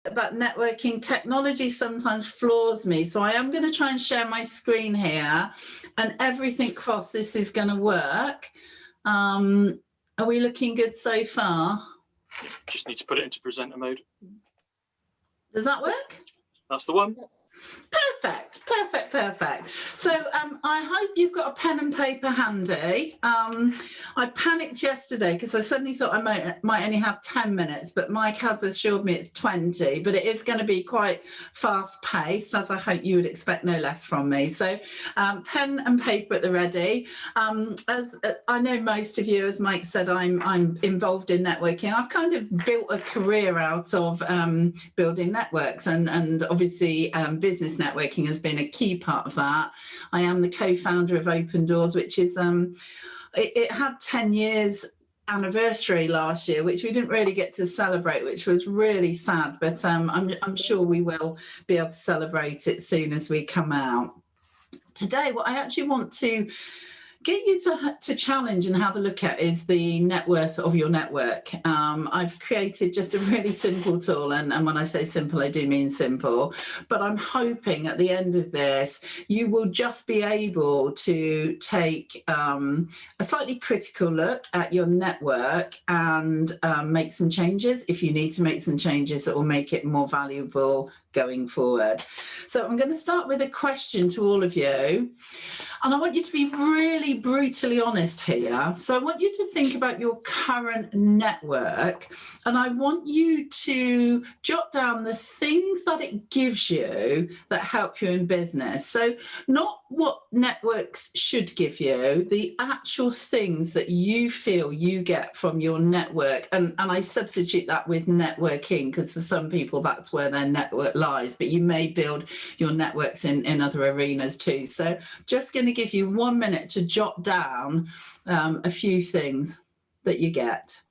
about networking. Technology sometimes floors me, so I am going to try and share my screen here, and everything crossed this is going to work. Are we looking good so far? Just need to put it into presenter mode. Does that work? That's the one. Perfect, perfect, perfect. So I hope you've got a pen and paper handy. I panicked yesterday because I suddenly thought I might only have 10 minutes, but Mike has assured me it's 20, but it is going to be quite fast paced, as I hope you would expect no less from me. So pen and paper at the ready. As I know most of you, as Mike said, I'm involved in networking. I've kind of built a career out of building networks, and obviously business networking has been a key part of that. I am the co-founder of Opendoorz, which is it had 10 years anniversary last year, which we didn't really get to celebrate, which was really sad, but I'm sure we will be able to celebrate it soon as we come out. Today, what I actually want to get you to challenge and have a look at is the net worth of your network. I've created just a really simple tool, and when I say simple, I do mean simple, but I'm hoping at the end of this, you will just be able to take a slightly critical look at your network and make some changes if you need to make some changes that will make it more valuable going forward. So I'm going to start with a question to all of you, and I want you to be really brutally honest here. So I want you to think about your current network, and I want you to jot down the things that it gives you that help you in business. So not what networks should give you, the actual things that you feel you get from your network. And I substitute that with networking, because for some people that's where their network lies, but you may build your networks in other arenas too. So just going to give you 1 minute to jot down a few things that you get.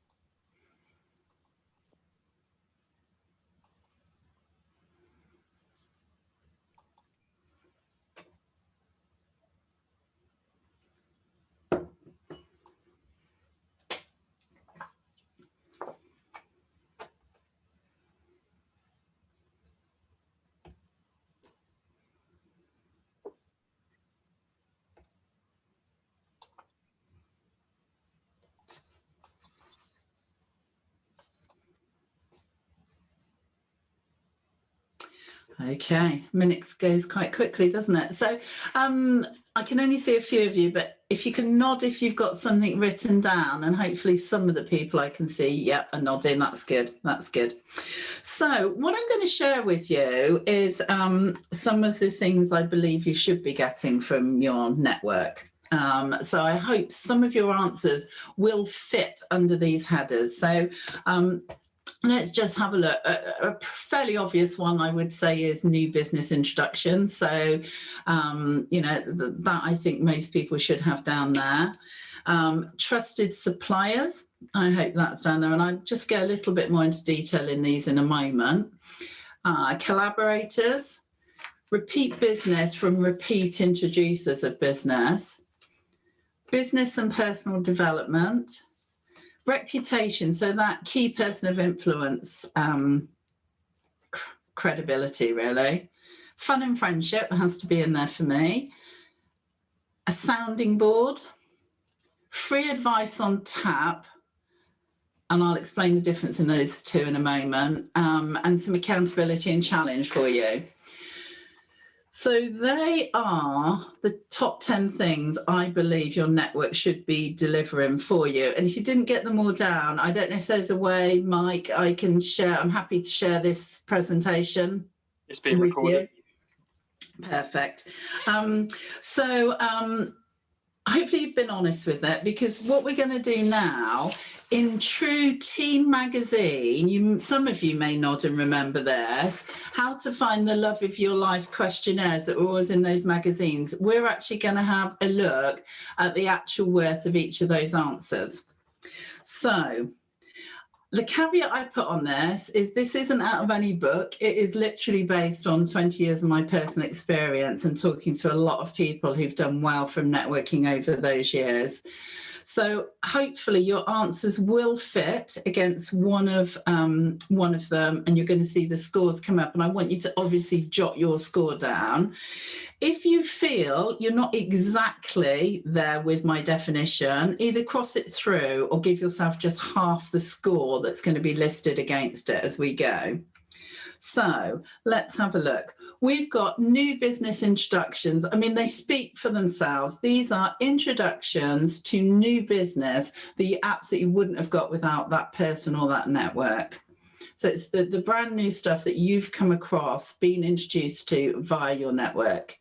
Okay, minutes goes quite quickly, doesn't it? So I can only see a few of you, but if you can nod if you've got something written down, and hopefully some of the people I can see, yep, are nodding. That's good. That's good. So what I'm going to share with you is some of the things I believe you should be getting from your network. So I hope some of your answers will fit under these headers. So let's just have a look. A fairly obvious one, I would say, is new business introduction. So, you know, that I think most people should have down there. Trusted suppliers, I hope that's down there. And I'll just go a little bit more into detail in these in a moment. Collaborators, repeat business from repeat introducers of business, business and personal development, reputation, so that key person of influence, credibility really. Fun and friendship has to be in there for me. A sounding board, free advice on tap, and I'll explain the difference in those two in a moment, and some accountability and challenge for you. So they are the top 10 things I believe your network should be delivering for you. And if you didn't get them all down, I don't know if there's a way, Mike, I can share. I'm happy to share this presentation. It's being recorded. Perfect. Hopefully you've been honest with it, because what we're going to do now, in true teen magazine, some of you may nod and remember this, how to find the love of your life questionnaires that were always in those magazines. We're actually going to have a look at the actual worth of each of those answers. So the caveat I put on this isn't out of any book. It is literally based on 20 years of my personal experience and talking to a lot of people who've done well from networking over those years. So hopefully your answers will fit against one of them, and you're going to see the scores come up. And I want you to obviously jot your score down. If you feel you're not exactly there with my definition, either cross it through or give yourself just half the score that's going to be listed against it as we go. So let's have a look. We've got new business introductions. I mean, they speak for themselves. These are introductions to new business that you absolutely wouldn't have got without that person or that network. So it's the brand new stuff that you've come across, been introduced to via your network.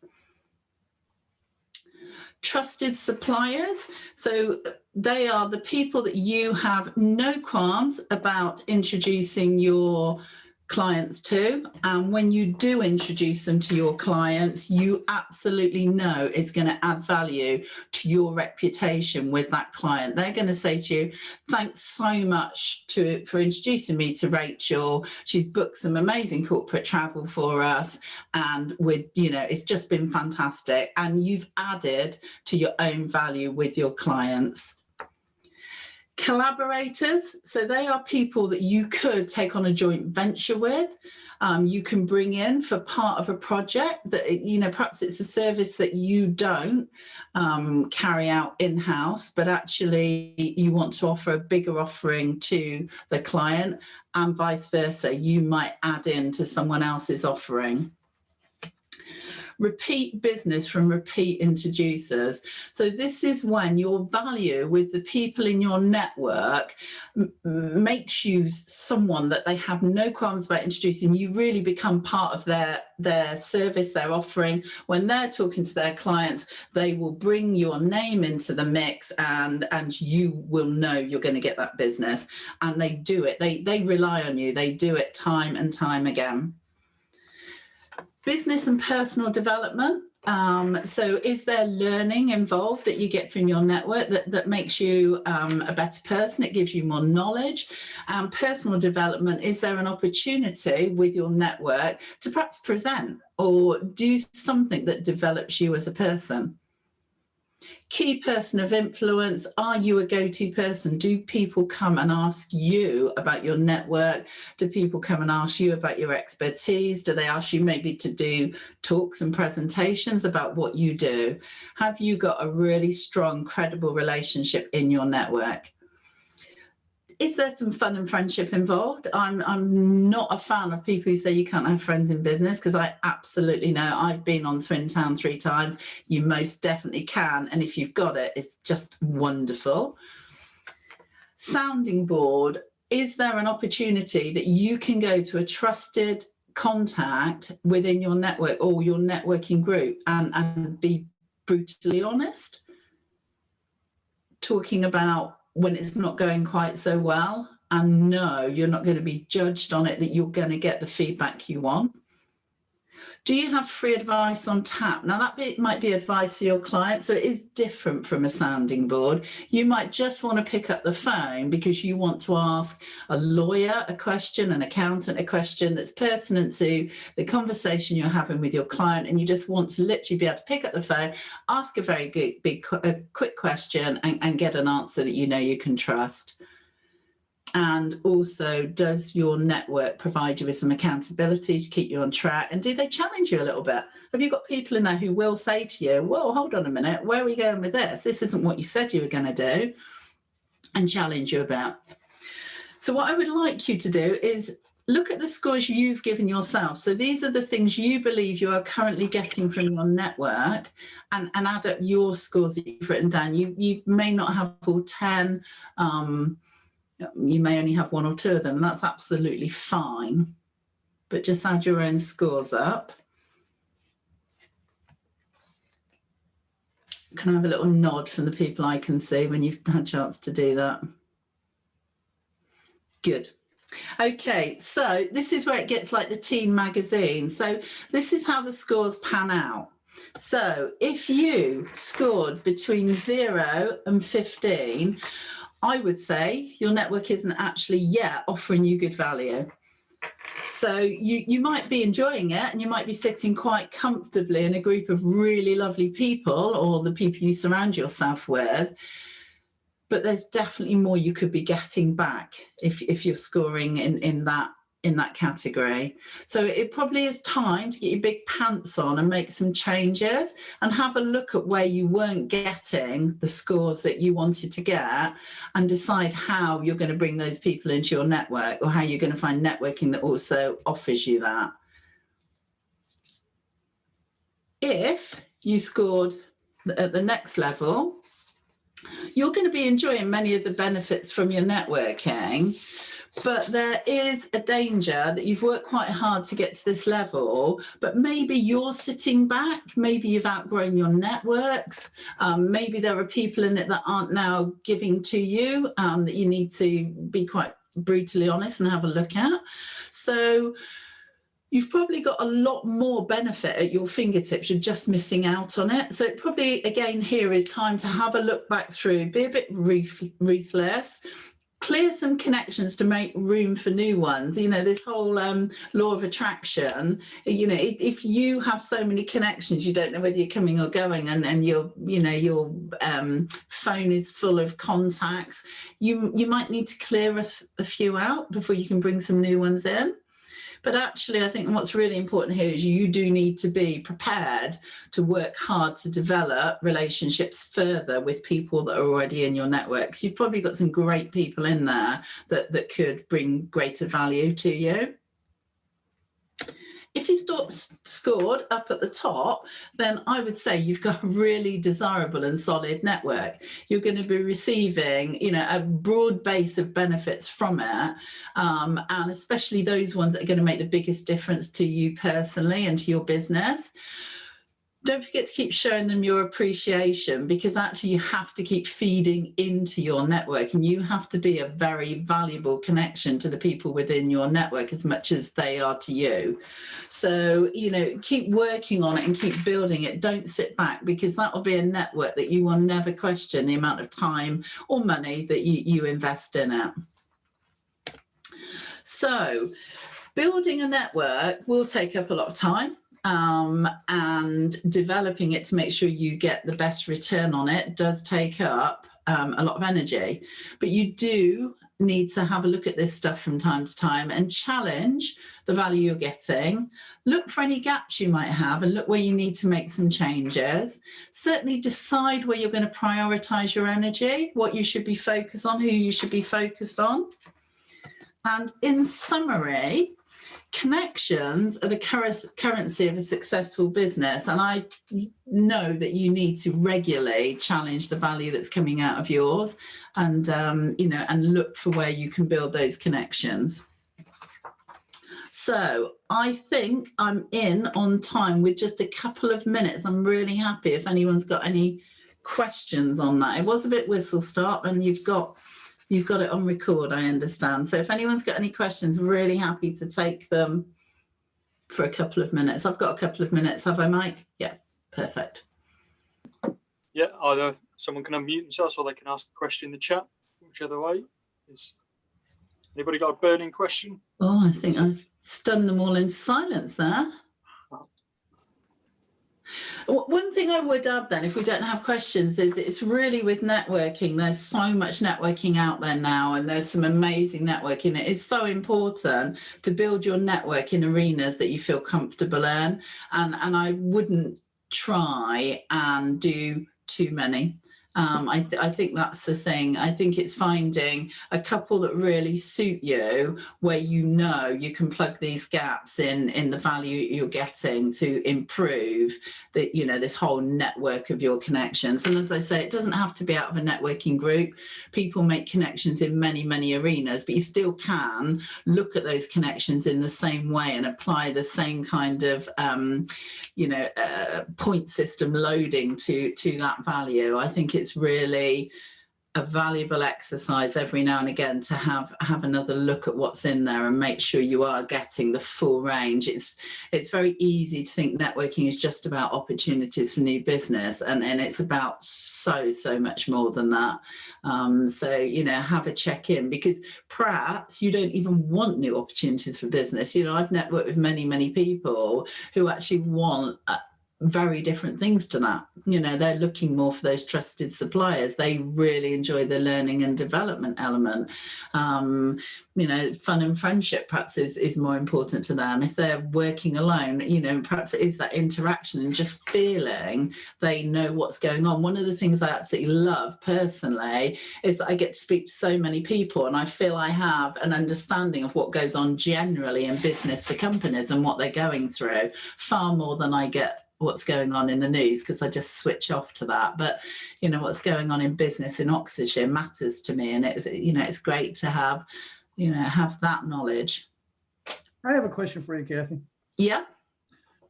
Trusted suppliers. So they are the people that you have no qualms about introducing your clients to, and when you do introduce them to your clients, you absolutely know it's going to add value to your reputation with that client. They're going to say to you, thanks so much for introducing me to Rachel. She's booked some amazing corporate travel for us, and it's just been fantastic, and you've added to your own value with your clients. Collaborators, so they are people that you could take on a joint venture with. You can bring in for part of a project that, perhaps it's a service that you don't carry out in-house, but actually you want to offer a bigger offering to the client, and vice versa. You might add in to someone else's offering. Repeat business from repeat introducers. So this is when your value with the people in your network makes you someone that they have no qualms about introducing. You really become part of their service, their offering. When they're talking to their clients, they will bring your name into the mix, and you will know you're going to get that business. And they do it. They rely on you. They do it time and time again. Business and personal development. So is there learning involved that you get from your network that makes you a better person? It gives you more knowledge. Personal development, is there an opportunity with your network to perhaps present or do something that develops you as a person? Key person of influence, are you a go-to person? Do people come and ask you about your network? Do people come and ask you about your expertise? Do they ask you maybe to do talks and presentations about what you do? Have you got a really strong, credible relationship in your network? Is there some fun and friendship involved? I'm not a fan of people who say you can't have friends in business, because I absolutely know. I've been on Twin Town 3 times. You most definitely can. And if you've got it, it's just wonderful. Sounding board. Is there an opportunity that you can go to a trusted contact within your network or your networking group and be brutally honest? Talking about when it's not going quite so well, and no, you're not going to be judged on it, that you're going to get the feedback you want. Do you have free advice on tap? Now that might be advice to your client, so it is different from a sounding board. You might just want to pick up the phone because you want to ask a lawyer a question, an accountant a question that's pertinent to the conversation you're having with your client, and you just want to literally be able to pick up the phone, ask a very quick question and get an answer that you know you can trust. And also, does your network provide you with some accountability to keep you on track? And do they challenge you a little bit? Have you got people in there who will say to you, whoa, hold on a minute, where are we going with this? This isn't what you said you were going to do, and challenge you about. So what I would like you to do is look at the scores you've given yourself. So these are the things you believe you are currently getting from your network, and add up your scores that you've written down. You may not have all 10. You may only have 1 or 2 of them, and that's absolutely fine. But just add your own scores up. Can I have a little nod from the people I can see when you've had a chance to do that? Good. Okay, so this is where it gets like the teen magazine. So this is how the scores pan out. So if you scored between 0 and 15, I would say your network isn't actually yet offering you good value. So you might be enjoying it, and you might be sitting quite comfortably in a group of really lovely people, or the people you surround yourself with. but there's definitely more you could be getting back if you're scoring in that category. So it probably is time to get your big pants on and make some changes and have a look at where you weren't getting the scores that you wanted to get, and decide how you're going to bring those people into your network, or how you're going to find networking that also offers you that. If you scored at the next level, you're going to be enjoying many of the benefits from your networking, but there is a danger that you've worked quite hard to get to this level, but maybe you're sitting back, maybe you've outgrown your networks, maybe there are people in it that aren't now giving to you, that you need to be quite brutally honest and have a look at. So you've probably got a lot more benefit at your fingertips. You're just missing out on it. So it probably, again, here is time to have a look back through, be a bit ruthless, clear some connections to make room for new ones. You know, this whole law of attraction, you know, if you have so many connections, you don't know whether you're coming or going, and your phone is full of contacts, you might need to clear a few out before you can bring some new ones in. But actually, I think what's really important here is you do need to be prepared to work hard to develop relationships further with people that are already in your networks. You've probably got some great people in there that could bring greater value to you. If you scored up at the top, then I would say you've got a really desirable and solid network. You're going to be receiving, you know, a broad base of benefits from it, and especially those ones that are going to make the biggest difference to you personally and to your business. Don't forget to keep showing them your appreciation, because actually you have to keep feeding into your network, and you have to be a very valuable connection to the people within your network as much as they are to you. So, you know, keep working on it and keep building it. Don't sit back, because that will be a network that you will never question the amount of time or money that you invest in it. So building a network will take up a lot of time. And developing it to make sure you get the best return on it does take up a lot of energy. But you do need to have a look at this stuff from time to time and challenge the value you're getting. Look for any gaps you might have and look where you need to make some changes. Certainly decide where you're going to prioritize your energy, what you should be focused on, who you should be focused on. And in summary, connections are the currency of a successful business, and I know that you need to regularly challenge the value that's coming out of yours, and and look for where you can build those connections. So I think I'm in on time with just a couple of minutes. I'm really happy if anyone's got any questions on that. It was a bit whistle stop, and you've got it on record, I understand. So if anyone's got any questions, really happy to take them for a couple of minutes. I've got a couple of minutes. Have I, Mike? Yeah, perfect. Yeah, either someone can unmute themselves or they can ask a question in the chat, whichever way. Anybody got a burning question? Oh, I think I've stunned them all into silence there. One thing I would add then, if we don't have questions, is it's really with networking. There's so much networking out there now, and there's some amazing networking. It is so important to build your network in arenas that you feel comfortable in. And I wouldn't try and do too many. I think that's the thing. I think it's finding a couple that really suit you, where you know you can plug these gaps in the value you're getting to improve this whole network of your connections. And as I say, it doesn't have to be out of a networking group. People make connections in many, many arenas, but you still can look at those connections in the same way and apply the same kind of point system loading to that value. I think it's really a valuable exercise every now and again to have another look at what's in there and make sure you are getting the full range. It's very easy to think networking is just about opportunities for new business, and it's about so much more than that. Have a check-in, because perhaps you don't even want new opportunities for business. I've networked with many people who actually want very different things to that. You know, they're looking more for those trusted suppliers. They really enjoy the learning and development element. You know, fun and friendship perhaps is more important to them. If they're working alone, you know, perhaps it is that interaction and just feeling they know what's going on. One of the things I absolutely love personally is that I get to speak to so many people, and I feel I have an understanding of what goes on generally in business for companies and what they're going through, far more than I get what's going on in the news, because I just switch off to that. But you know, what's going on in business in Oxfordshire matters to me, and it's, you know, it's great to have, you know, have that knowledge. I have a question for you, Cathy. Yeah.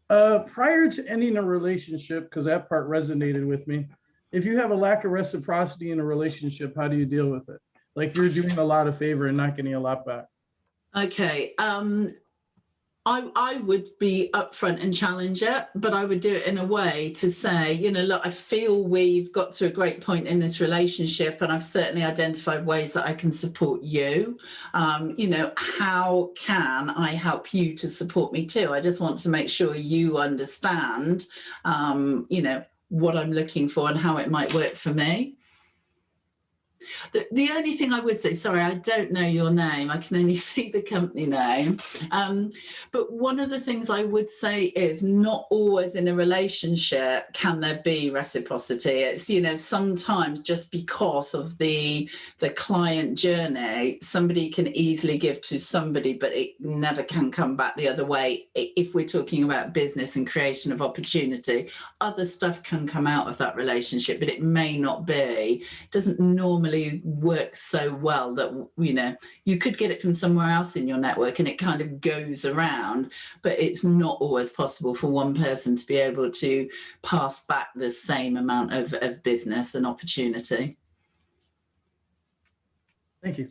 Prior to ending a relationship, because that part resonated with me, if you have a lack of reciprocity in a relationship, how do you deal with it? Like you're doing a lot of favor and not getting a lot back. Okay. I would be upfront and challenge it, but I would do it in a way to say, you know, look, I feel we've got to a great point in this relationship, and I've certainly identified ways that I can support you. You know, how can I help you to support me too? I just want to make sure you understand, you know, what I'm looking for and how it might work for me. The only thing I would say, sorry, I don't know your name. I can only see the company name. But one of the things I would say is not always in a relationship can there be reciprocity. It's, you know, sometimes just because of the client journey, somebody can easily give to somebody, but it never can come back the other way. If we're talking about business and creation of opportunity, other stuff can come out of that relationship, but it may not be. It doesn't normally work so well that, you know, you could get it from somewhere else in your network and it kind of goes around, but it's not always possible for one person to be able to pass back the same amount of business and opportunity. Thank you.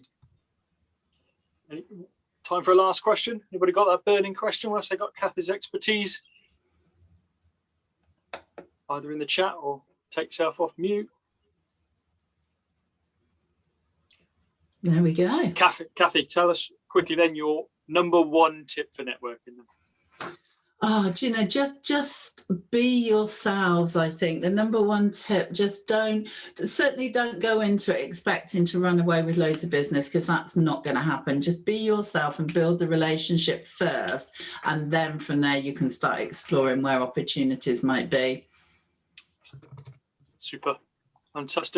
Time for a last question. Anybody got that burning question once they got Cathy's expertise? Either in the chat or take yourself off mute. There we go. Cathy, tell us quickly then your number one tip for networking. Oh, do you know, just be yourselves. I think the number one tip, certainly don't go into it expecting to run away with loads of business, because that's not going to happen. Just be yourself and build the relationship first, and then from there you can start exploring where opportunities might be. Super. Fantastic.